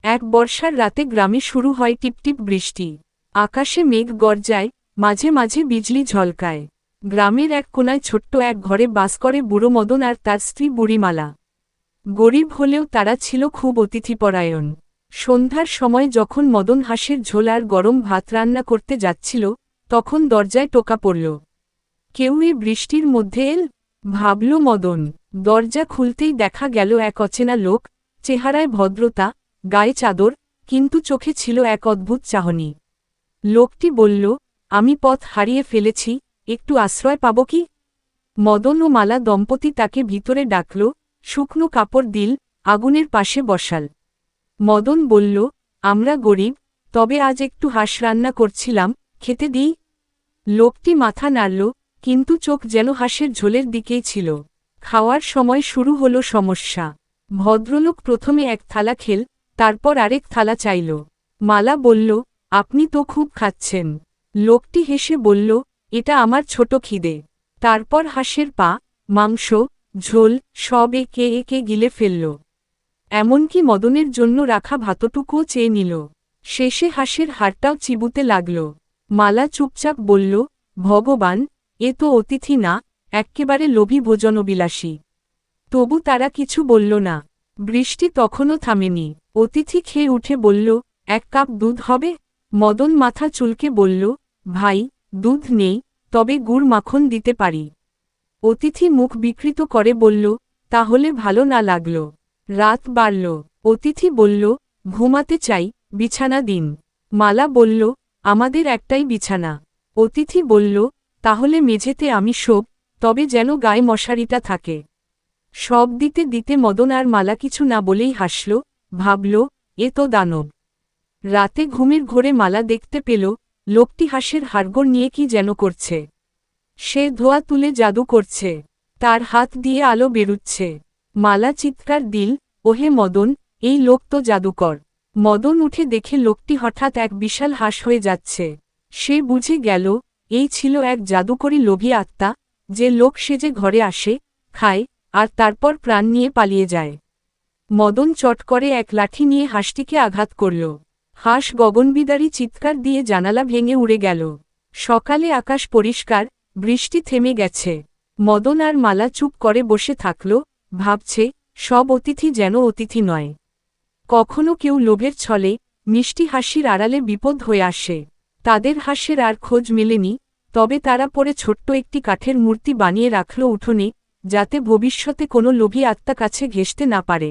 এক বর্ষার রাতে গ্রামে শুরু হয় টিপটিপ বৃষ্টি। আকাশে মেঘ গর্জায়, মাঝে মাঝে বিজলি ঝলকায়। গ্রামের এক কোনায় ছোট্ট এক ঘরে বাস করে বুড়ো মদন আর তার স্ত্রী বুড়িমালা। গরিব হলেও তারা ছিল খুব অতিথিপরায়ণ। সন্ধ্যার সময় যখন মদন হাঁসের ঝোল আর গরম ভাত রান্না করতে যাচ্ছিল, তখন দরজায় টোকা পড়ল। কেউ এ বৃষ্টির মধ্যে এল, ভাবল মদন। দরজা খুলতেই দেখা গেল এক অচেনা লোক, চেহারায় ভদ্রতা, গায়ে চাদর, কিন্তু চোখে ছিল এক অদ্ভুত চাহনি। লোকটি বলল, আমি পথ হারিয়ে ফেলেছি, একটু আশ্রয় পাব কি? মদন ও মালা দম্পতি তাকে ভিতরে ডাকল, শুকনো কাপড় দিল, আগুনের পাশে বসাল। মদন বলল, আমরা গরিব, তবে আজ একটু হাঁস রান্না করছিলাম, খেতে দিই? লোকটি মাথা নাড়ল, কিন্তু চোখ যেন হাঁসের ঝোলের দিকেই ছিল। খাওয়ার সময় শুরু হলো সমস্যা। ভদ্রলোক প্রথমে এক থালা খেল, তারপর আরেক থালা চাইল। মালা বলল, আপনি তো খুব খাচ্ছেন। লোকটি হেসে বলল, এটা আমার ছোট খিদে। তারপর হাঁসের পা, মাংস, ঝোল সব একে একে গিলে ফেলল। এমনকি মদনের জন্য রাখা ভাতটুকুও চেয়ে নিল। শেষে হাঁসের হাড়টাও চিবুতে লাগল। মালা চুপচাপ বলল, ভগবান, এ তো অতিথি না, এক্কেবারে লোভী ভোজনবিলাসী। তবু তারা কিছু বলল না। বৃষ্টি তখনও থামেনি। অতিথি খেয়ে উঠে বলল, এক কাপ দুধ হবে? মদন মাথা চুলকে বলল, ভাই, দুধ নেই, তবে গুড় মাখন দিতে পারি। অতিথি মুখ বিকৃত করে বলল, তাহলে ভালো না লাগল। রাত বাড়ল। অতিথি বলল, ঘুমাতে চাই, বিছানা দিন। মালা বলল, আমাদের একটাই বিছানা। অতিথি বলল, তাহলে মেঝেতে আমি শোব, তবে যেন গায়ে মশারিটা থাকে। সব দিতে দিতে মদন আর মালা কিছু না বলেই হাসল, ভাবল, এ তো দানব। রাতে ঘুমের ঘোরে মালা দেখতে পেল, লোকটি হাঁসের হাড়গোড় নিয়ে কি যেন করছে। সে ধোয়া তুলে জাদু করছে। তার হাত দিয়ে আলো বেরুচ্ছে। মালা চিৎকার দিল, ওহে মদন, এই লোক তো জাদুকর। মদন উঠে দেখে লোকটি হঠাৎ এক বিশাল হাঁস হয়ে যাচ্ছে। সে বুঝে গেল, এই ছিল এক জাদুকরী লোভী আত্মা, যে লোক সেজে ঘরে আসে, খায়, আর তারপর প্রাণ নিয়ে পালিয়ে যায়। মদন চট করে এক লাঠি নিয়ে হাঁসটিকে আঘাত করল। হাঁস গগনবিদারী চিৎকার দিয়ে জানালা ভেঙে উড়ে গেল। সকালে আকাশ পরিষ্কার, বৃষ্টি থেমে গেছে। মদন আর মালা চুপ করে বসে থাকল, ভাবছে, সব অতিথি যেন অতিথি নয়। কখনো কেউ লোভের ছলে, মিষ্টি হাসির আড়ালে বিপদ হয়ে আসে। তাদের হাঁসের আর খোঁজ মেলেনি, তবে তারা পরে ছোট্ট একটি কাঠের মূর্তি বানিয়ে রাখল উঠোনে, যাতে ভবিষ্যতে কোনো লোভী আত্মা কাছে ঘেঁষতে না পারে।